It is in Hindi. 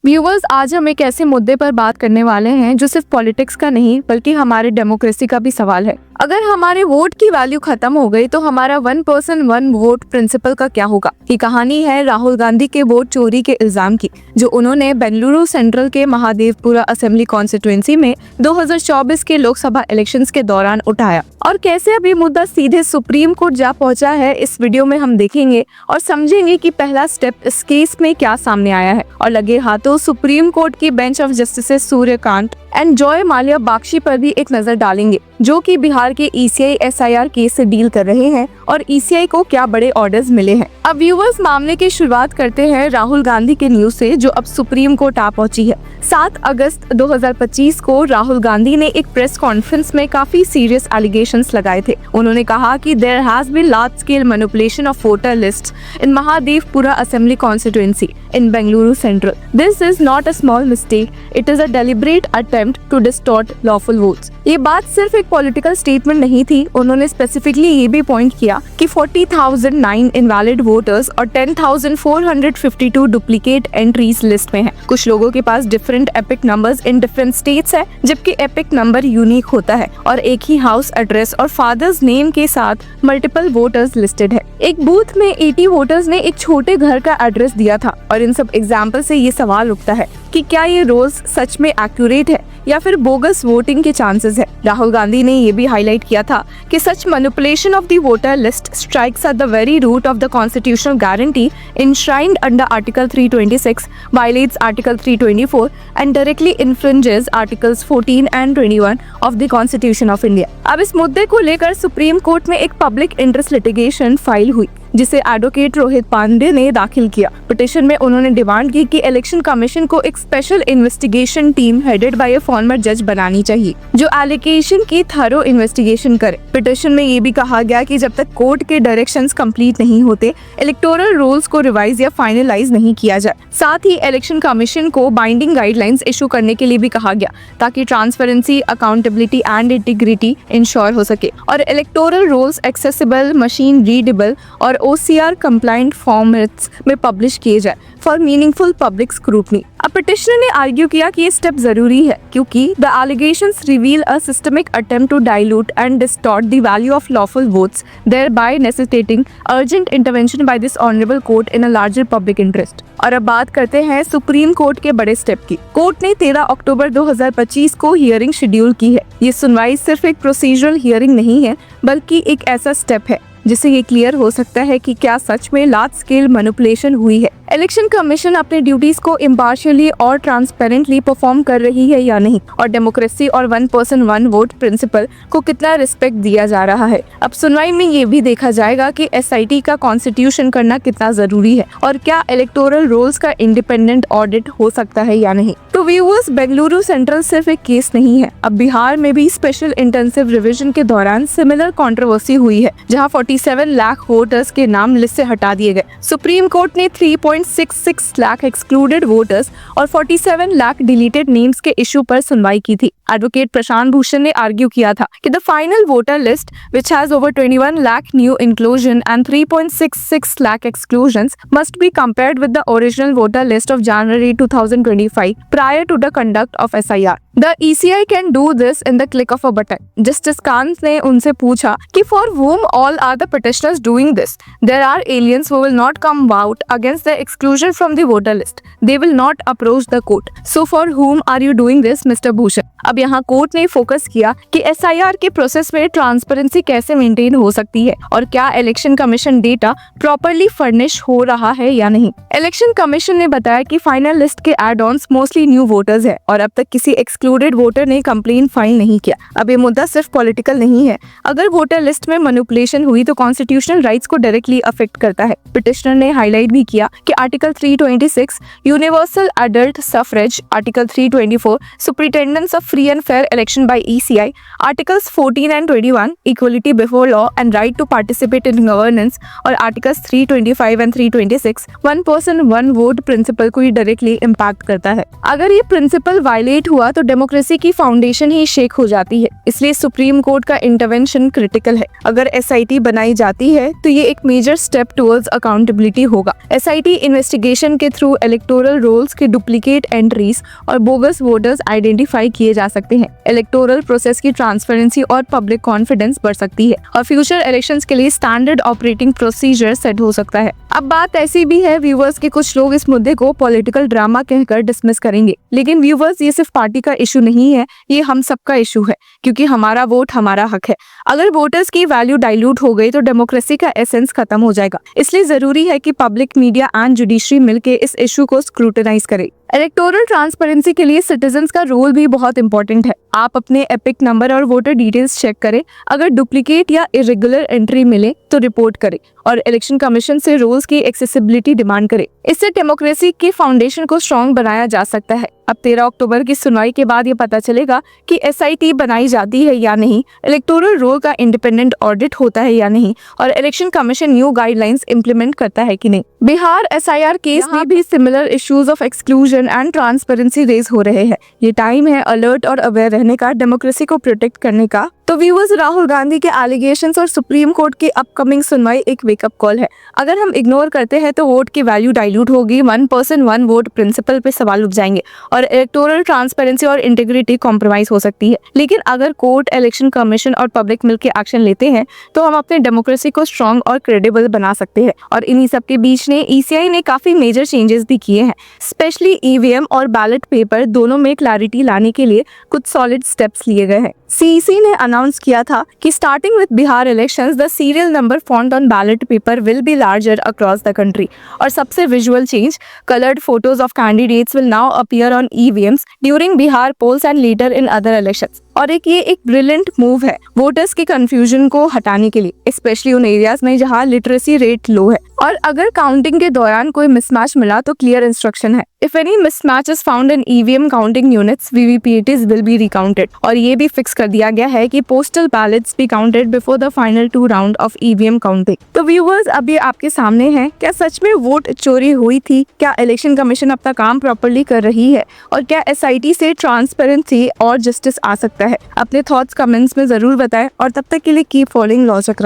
व्यूवर्स, आज हम एक ऐसे मुद्दे पर बात करने वाले हैं जो सिर्फ पॉलिटिक्स का नहीं बल्कि हमारे डेमोक्रेसी का भी सवाल है। अगर हमारे वोट की वैल्यू खत्म हो गई तो हमारा 1 पर्सन 1 वोट प्रिंसिपल का क्या होगा। ये कहानी है राहुल गांधी के वोट चोरी के इल्जाम की, जो उन्होंने बेंगलुरु सेंट्रल के महादेवपुरा असेंबली कॉन्स्टिट्यूएंसी में 2024 के लोकसभा इलेक्शंस के दौरान उठाया, और कैसे अब ये मुद्दा सीधे सुप्रीम कोर्ट जा पहुंचा है। इस वीडियो में हम देखेंगे और समझेंगे कि पहला स्टेप इस केस में क्या सामने आया है, और लगे हाथों सुप्रीम कोर्ट की bench of justice Suryakant and Joy Mallya Bagchi पर भी एक नजर डालेंगे, जो कि बिहार के ECI SIR केस से डील कर रहे हैं और ECI को क्या बड़े ऑर्डर्स मिले हैं। अब व्यूवर्स, मामले की शुरुआत करते हैं राहुल गांधी के न्यूज से, जो अब सुप्रीम कोर्ट आ पहुंची है। 7 अगस्त 2025 को राहुल गांधी ने एक प्रेस कॉन्फ्रेंस में काफी सीरियस एलिगेशंस लगाए थे। उन्होंने कहा कि there has been large scale manipulation of voter list in Mahadevapura assembly constituency in Bengaluru central. This is not a small mistake, it is a deliberate attempt to distort lawful votes. ये बात सिर्फ एक पॉलिटिकल स्टेटमेंट नहीं थी। उन्होंने स्पेसिफिकली ये भी पॉइंट किया कि 40,009 इनवैलिड वोटर्स और 10,452 डुप्लीकेट एंट्रीज लिस्ट में हैं। कुछ लोगों के पास different EPIC numbers in different states है, जबकि एपिक नंबर यूनिक होता है और एक ही हाउस एड्रेस और फादर्स नेम के साथ मल्टीपल वोटर्स लिस्टेड है। एक बूथ में 80 वोटर्स ने एक छोटे घर का एड्रेस दिया था, और इन सब एग्जाम्पल से ये सवाल उठता है कि क्या ये रोल्स सच में एक्यूरेट है या फिर बोगस वोटिंग के चांसेस है। राहुल गांधी ने ये भी हाईलाइट किया था कि such manipulation of the voter list strikes at the very root of the constitutional guarantee enshrined under Article 326, violates Article 324 and directly infringes Articles 14 and 21 of the Constitution of India। अब इस मुद्दे को लेकर सुप्रीम कोर्ट में एक पब्लिक इंटरेस्ट लिटिगेशन फाइल हुई, जिसे एडवोकेट रोहित पांडे ने दाखिल किया। पिटीशन में उन्होंने डिमांड की कि इलेक्शन कमीशन को एक special investigation team headed by A farmer जज बनानी चाहिए, जो एलिगेशन की थरो इन्वेस्टिगेशन करे। पिटीशन में ये भी कहा गया कि जब तक कोर्ट के डायरेक्शंस कंप्लीट नहीं होते, इलेक्टोरल रूल्स को रिवाइज या फाइनलाइज नहीं किया जाए। साथ ही इलेक्शन कमीशन को बाइंडिंग गाइडलाइंस इशू करने के लिए भी कहा गया, ताकि transparency, accountability and integrity ensure हो सके, और electoral rules accessible, machine readable और OCR कंप्लाइंट फॉर्मेट्स में पब्लिश किए जाए फॉर मीनिंगफुल पब्लिक स्क्रूटनी। अब पिटिशनर ने आर्ग्यू किया कि ये स्टेप जरूरी है क्योंकि the allegations reveal a systemic attempt to dilute and distort the value of lawful votes, thereby necessitating urgent intervention by this honourable court in a larger public interest. और अब बात करते हैं सुप्रीम कोर्ट के बड़े स्टेप की। कोर्ट ने 13 अक्टूबर 2025 को हियरिंग शेड्यूल की है। ये सुनवाई सिर्फ एक प्रोसीजरल हियरिंग नहीं है, बल्कि एक ऐसा स्टेप है जिससे ये क्लियर हो सकता है कि क्या सच में लार्ज स्केल मैनिपुलेशन हुई है, इलेक्शन कमीशन अपने ड्यूटीज को इम्पार्शियली और ट्रांसपेरेंटली परफॉर्म कर रही है या नहीं, और डेमोक्रेसी और 1 पर्सन 1 वोट प्रिंसिपल को कितना रिस्पेक्ट दिया जा रहा है। अब सुनवाई में ये भी देखा जाएगा कि SIT का कॉन्स्टिट्यूशन करना कितना जरूरी है, और क्या इलेक्टोरल रोल्स का इंडिपेंडेंट ऑडिट हो सकता है या नहीं। तो व्यूअर्स, बेंगलुरु सेंट्रल सिर्फ एक केस नहीं है। अब बिहार में भी स्पेशल इंटेंसिव रिविजन के दौरान सिमिलर कंट्रोवर्सी हुई है, जहां 47 लाख वोटर्स के नाम लिस्ट से हटा दिए गए। सुप्रीम कोर्ट ने 3.66 लाख एक्सक्लूडेड वोटर्स और 47 लाख डिलीटेड नेम्स के इशू पर सुनवाई की थी। एडवोकेट प्रशांत भूषण ने आर्ग्यू किया था कि the final voter list which has over 21 lakh new inclusion and 3.66 lakh exclusions must be compared with the original voter list of January 2025 prior to the conduct of SIR। The ECI can do this in the click of a button। Justice Kant ने उनसे पूछा कि for whom all are the petitioners doing this? There are aliens who will not come out against the exclusion from the voter list। They will not approach the court। So for whom are you doing this, Mr. Bhushan? अब यहाँ कोर्ट ने फोकस किया कि SIR के प्रोसेस में ट्रांसपेरेंसी कैसे मेंटेन हो सकती है, और क्या election commission data properly furnish हो रहा है या नहीं। इलेक्शन कमीशन ने बताया कि फाइनल लिस्ट के एड-ऑन्स मोस्टली न्यू वोटर्स है, और अब तक किसी एक्सक्लूडेड वोटर ने कंप्लेन फाइल नहीं किया। अब ये मुद्दा सिर्फ पॉलिटिकल नहीं है। अगर वोटर लिस्ट में मैनिपुलेशन हुई तो कॉन्स्टिट्यूशनल राइट्स को डायरेक्टली अफेक्ट करता है। पिटिशनर ने हाईलाइट भी किया कि article 326 universal adult suffrage, article 324 superintendence of free free and fair election by ECI, Articles 14 and 21, equality before law and right to participate in governance, और Articles 325 and 326, one person one vote principle को ही डायरेक्टली इम्पैक्ट करता है। अगर ये प्रिंसिपल वायलेट हुआ तो डेमोक्रेसी की फाउंडेशन ही शेक हो जाती है, इसलिए सुप्रीम कोर्ट का इंटरवेंशन क्रिटिकल है। अगर SIT बनाई जाती है तो ये एक मेजर स्टेप टुवर्ड्स अकाउंटेबिलिटी होगा। SIT इन्वेस्टिगेशन के थ्रू इलेक्टोरल रोल्स के डुप्लीकेट एंट्रीज और बोगस वोटर्स आइडेंटिफाई किए जा सकते हैं। इलेक्टोरल प्रोसेस की ट्रांसपेरेंसी और पब्लिक कॉन्फिडेंस बढ़ सकती है और फ्यूचर इलेक्शंस के लिए स्टैंडर्ड ऑपरेटिंग प्रोसीजर सेट हो सकता है। अब बात ऐसी भी है व्यूवर्स के कुछ लोग इस मुद्दे को पॉलिटिकल ड्रामा कहकर डिसमिस करेंगे, लेकिन व्यूवर्स ये सिर्फ पार्टी का इशू नहीं है, ये हम सबका इशू है, क्योंकि हमारा वोट हमारा हक है। अगर वोटर्स की वैल्यू डाइल्यूट हो गई तो डेमोक्रेसी का एसेंस खत्म हो जाएगा। इसलिए जरूरी है कि पब्लिक, मीडिया एंड जुडिशरी मिलकर इस इशू को स्क्रूटनाइज करे। इलेक्टोरल ट्रांसपेरेंसी के लिए सिटीजन्स का रोल भी बहुत इंपॉर्टेंट है। आप अपने एपिक नंबर और वोटर डिटेल्स चेक करें, अगर डुप्लीकेट या इरेगुलर एंट्री मिले तो रिपोर्ट करें और इलेक्शन कमीशन से रोल्स की एक्सेसिबिलिटी डिमांड करें। इससे डेमोक्रेसी की फाउंडेशन को स्ट्रॉन्ग बनाया जा सकता है। अब 13 अक्टूबर की सुनवाई के बाद ये पता चलेगा कि SIT बनाई जाती है या नहीं, इलेक्टोरल रोल का इंडिपेंडेंट ऑडिट होता है या नहीं, और election commission new guidelines implement करता है कि नहीं। बिहार SIR केस में भी similar issues of exclusion and transparency raise हो रहे हैं। ये टाइम है अलर्ट और अवेयर रहने का, डेमोक्रेसी को प्रोटेक्ट करने का। तो व्यूअर्स, राहुल गांधी के एलिगेशंस और सुप्रीम कोर्ट की अपकमिंग सुनवाई एक वेकअप कॉल है। अगर हम इग्नोर करते हैं तो वोट की वैल्यू डाइल्यूट होगी, one person one vote principle पे सवाल उठ जाएंगे और इलेक्टोरल ट्रांसपेरेंसी और इंटीग्रिटी कॉम्प्रोमाइज हो सकती है। लेकिन अगर कोर्ट, इलेक्शन कमीशन और पब्लिक मिलकर एक्शन लेते हैं तो हम अपने डेमोक्रेसी को स्ट्रॉन्ग और क्रेडिबल बना सकते हैं। और इन्हीं सब के बीच ने ECI ने काफी मेजर चेंजेस भी किए हैं, स्पेशली EVM और बैलेट पेपर दोनों में क्लैरिटी लाने के लिए कुछ सॉलिड स्टेप्स लिए गए हैं। CEC ने अनाउंस किया था कि starting with Bihar elections the serial number font on ballot paper will be larger across the country. और सबसे visual change, coloured photos of candidates will now appear on EVMs during Bihar polls and later in other elections. और ये एक ब्रिलियंट मूव है वोटर्स की कंफ्यूजन को हटाने के लिए, स्पेशली उन एरियाज में जहां लिटरेसी रेट लो है। और अगर काउंटिंग के दौरान कोई मिसमैच मिला तो क्लियर इंस्ट्रक्शन है, if any mismatch is found in EVM counting units, VVPATs will be recounted. और ये भी फिक्स कर दिया गया है कि postal ballets be counted before the final 2 round of EVM counting. तो व्यूअर्स, अब ये आपके सामने है, क्या सच में वोट चोरी हुई थी? क्या इलेक्शन कमीशन अपना काम प्रॉपर्ली कर रही है? और क्या SIT से ट्रांसपेरेंसी और जस्टिस आ सकता है? अपने थॉट्स कमेंट्स में जरूर बताएं और तब तक के लिए कीप फॉलोइंग लॉजिक।